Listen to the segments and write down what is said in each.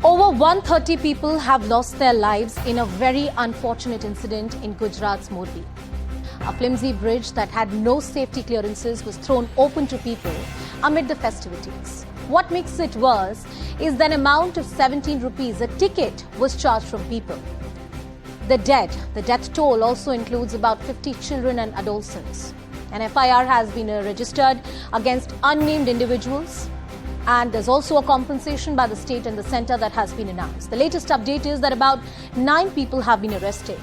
Over 130 people have lost their lives in a very unfortunate incident in Gujarat's Morbi. A flimsy bridge that had no safety clearances was thrown open to people amid the festivities. What makes it worse is that an amount of 17 rupees a ticket was charged from people. The death toll also includes about 50 children and adolescents. An FIR has been registered against unnamed individuals. And there's also a compensation by the state and the centre that has been announced. The latest update is that about 9 people have been arrested.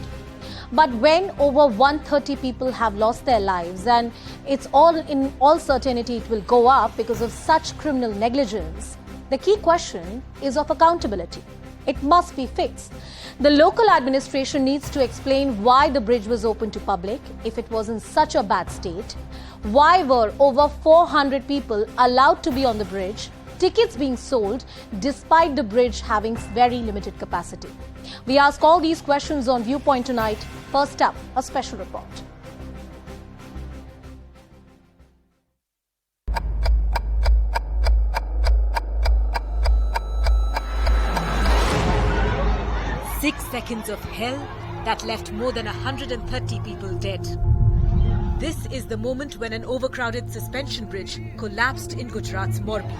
But when over 130 people have lost their lives, and it's in all certainty it will go up because of such criminal negligence, the key question is of accountability. It must be fixed. The local administration needs to explain why the bridge was open to public if it was in such a bad state. Why were over 400 people allowed to be on the bridge, tickets being sold despite the bridge having very limited capacity? We ask all these questions on Viewpoint tonight. First up, a special report. Six seconds of hell that left more than 130 people dead. This is the moment when an overcrowded suspension bridge collapsed in Gujarat's Morbi.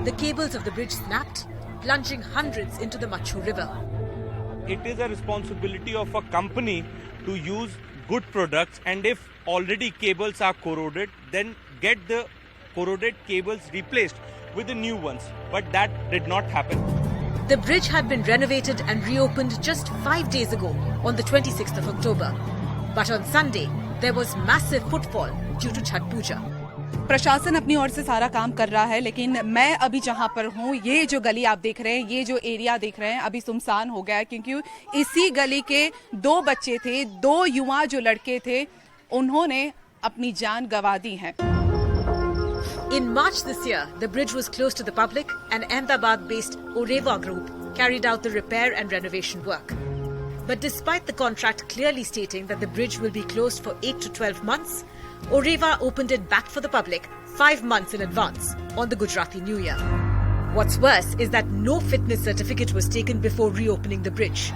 The cables of the bridge snapped, plunging hundreds into the Macho River. It is a responsibility of a company to use good products, and if already cables are corroded, then get the corroded cables replaced with the new ones. But that did not happen. The bridge had been renovated and reopened just 5 days ago on the 26th of October. But on Sunday, there was massive footfall due to Chhath Puja. प्रशासन अपनी ओर से सारा काम कर रहा है, लेकिन मैं अभी जहां पर हूं, ये जो गली आप देख रहे हैं, ये जो एरिया देख रहे हैं, अभी सुनसान हो गया है क्योंकि इसी गली के 2 बच्चे थे, 2 युवा जो लड़के थे, उन्होंने अपनी जान गंवा दी है. In March this year, the bridge was closed to the public and Ahmedabad-based Oreva Group carried out the repair and renovation work. But despite the contract clearly stating that the bridge will be closed for 8 to 12 months, Oreva opened it back for the public 5 months in advance on the Gujarati New Year. What's worse is that no fitness certificate was taken before reopening the bridge.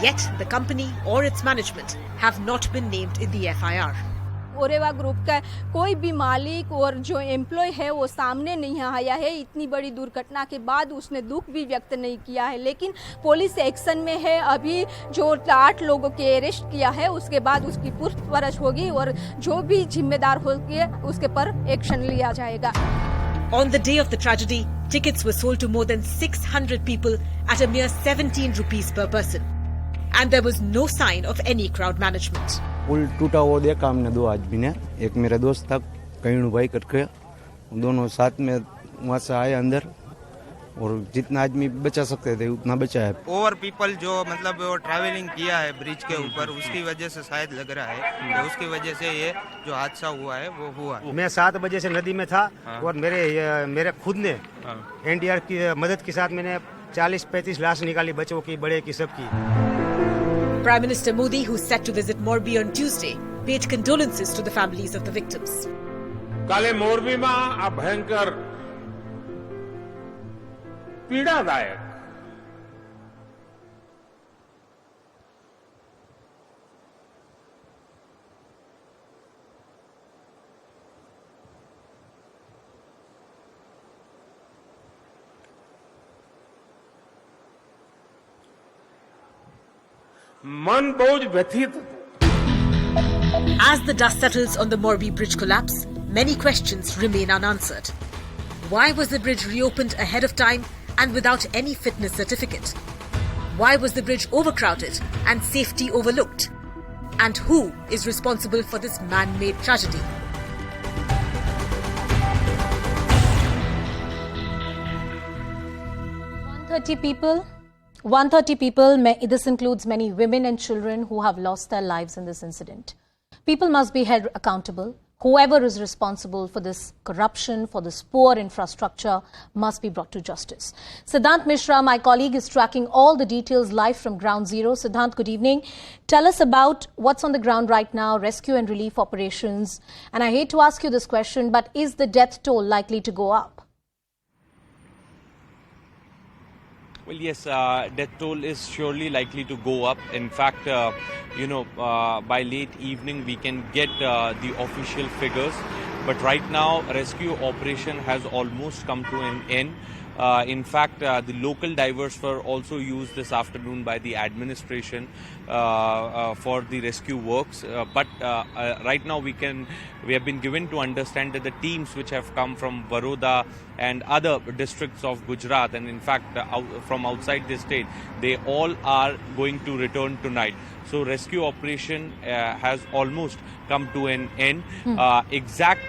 Yet the company or its management have not been named in the FIR. Oreva group का कोई भी मालिक और जो employ है वो सामने नहीं आया है. इतनी बड़ी दुर्घटना के बाद उसने दुख भी व्यक्त नहीं किया है, लेकिन पुलिस एक्शन में है. अभी जो 8 लोगों के अरेस्ट किया है, उसके बाद उसकी पूछताछ होगी और जो भी जिम्मेदार होंगे उसके पर एक्शन लिया जाएगा. On the day of the tragedy, tickets were sold to more than 600 people at a mere 17 rupees per person. And there was no sign of any crowd management. पुल टूटा हुआ देखा हमने 2 आदमी ने. एक मेरा दोस्त था कईणू भाई करके, दोनों साथ में वहाँ से आए अंदर और जितना आदमी बचा सकते थे उतना बचा है. ओवर पीपल जो मतलब वो ट्रैवलिंग किया है ब्रिज के ऊपर, उसकी वजह से शायद लग रहा है कि उसकी वजह से ये जो हादसा हुआ है वो हुआ. मैं 7 बजे से नदी में था और मेरे खुद ने एनडीआर की मदद के साथ मैंने 40-35 लाश निकाली, बच्चों की, बड़े की, सबकी. Prime Minister Modi, who's set to visit Morbi on Tuesday, paid condolences to the families of the victims. કાલે મોરબીમાં આ ભયંકર પીડાદાયક मन बहुत व्यथित. As the dust settles on the Morbi Bridge collapse, many questions remain unanswered. Why was the bridge reopened ahead of time and without any fitness certificate? Why was the bridge overcrowded and safety overlooked? And who is responsible for this man-made tragedy? One thirty people, this includes many women and children who have lost their lives in this incident. People must be held accountable. Whoever is responsible for this corruption, for this poor infrastructure, must be brought to justice. Siddhant Mishra, my colleague, is tracking all the details live from Ground Zero. Siddhant, good evening. Tell us about what's on the ground right now, rescue and relief operations. And I hate to ask you this question, but is the death toll likely to go up? Well, yes, death toll is surely likely to go up. In fact, by late evening we can get the official figures. But right now, rescue operation has almost come to an end. In fact, the local divers were also used this afternoon by the administration for the rescue works. But right now we have been given to understand that the teams which have come from Baroda and other districts of Gujarat, and in fact from outside the state, they all are going to return tonight. So rescue operation has almost come to an end. Exact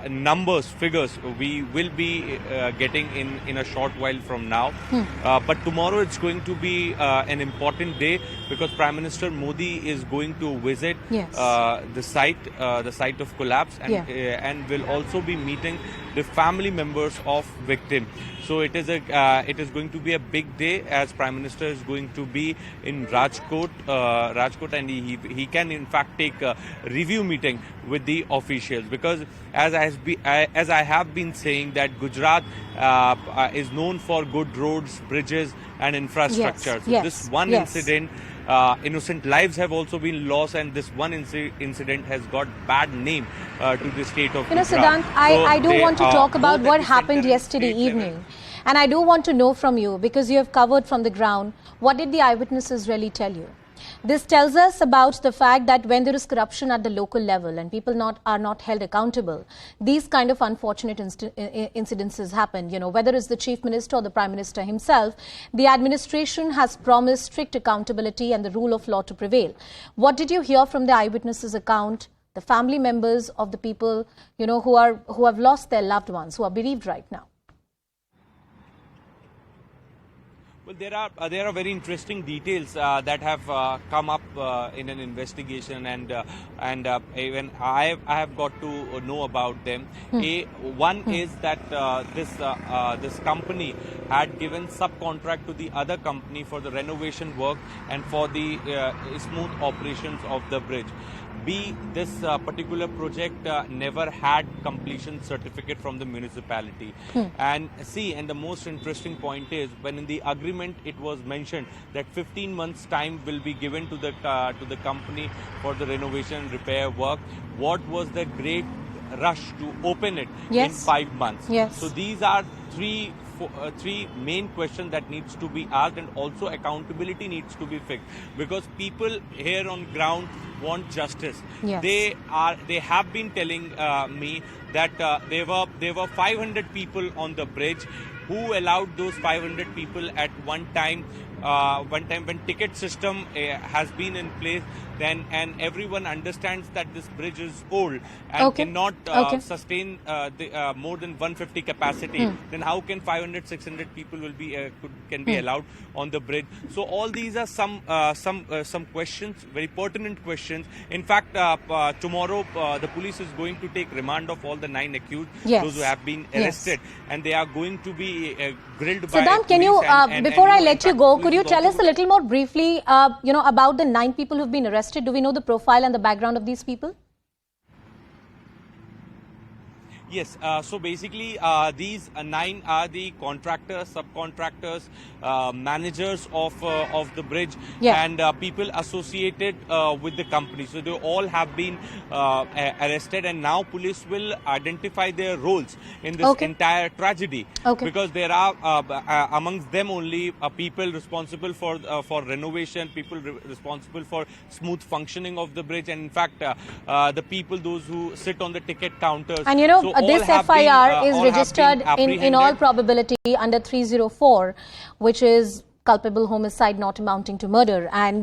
numbers, figures, we will be getting in a short while from now. But tomorrow it's going to be an important day because Prime Minister Modi is going to visit the site of collapse, and will also be meeting the family members of victims. So it is going to be a big day as Prime Minister is going to be in Rajkot, and he can in fact take a review meeting with the officials, because as I have been saying that Gujarat is known for good roads, bridges and infrastructure. So this one incident, innocent lives have also been lost, and this one incident has got bad name to the state of Gujarat. Siddhant, I do want to talk about what happened yesterday evening. And I do want to know from you, because you have covered from the ground, what did the eyewitnesses really tell you? This tells us about the fact that when there is corruption at the local level and people are not held accountable, these kind of unfortunate incidences happen. Whether it's the Chief Minister or the Prime Minister himself, the administration has promised strict accountability and the rule of law to prevail. What did you hear from the eyewitnesses' account, the family members of the people, who have lost their loved ones, who are bereaved right now? Well, there are very interesting details that have come up in an investigation, and even I have got to know about them. One is that this company had given subcontract to the other company for the renovation work and for the smooth operations of the bridge. B, this particular project never had completion certificate from the municipality. And C, and the most interesting point is, when in the agreement it was mentioned that 15 months time will be given to the company for the renovation and repair work, what was the great rush to open it in 5 months? So these are three main questions that needs to be asked, and also accountability needs to be fixed, because people here on ground want justice. They have been telling me that there were 500 people on the bridge. Who allowed those 500 people at one time when ticket system has been in place, then, and everyone understands that this bridge is old and cannot sustain more than 150 capacity, then how can 500-600 people can be allowed on the bridge? So all these are some questions, very pertinent questions. In fact, tomorrow the police is going to take remand of all the 9 accused, those who have been arrested, and they are going to be grilled by Siddhant, can you, before I let you go, could you tell us a little more briefly, about the 9 people who've been arrested? Do we know the profile and the background of these people? Yes, so basically these 9 are the contractors, subcontractors, managers of the bridge, and people associated with the company. So they all have been arrested, and now police will identify their roles in this entire tragedy, because there are amongst them only people responsible for renovation, people responsible for smooth functioning of the bridge, and in fact the people, those who sit on the ticket counters. And so this FIR is registered in all probability under 304, which is culpable homicide not amounting to murder. And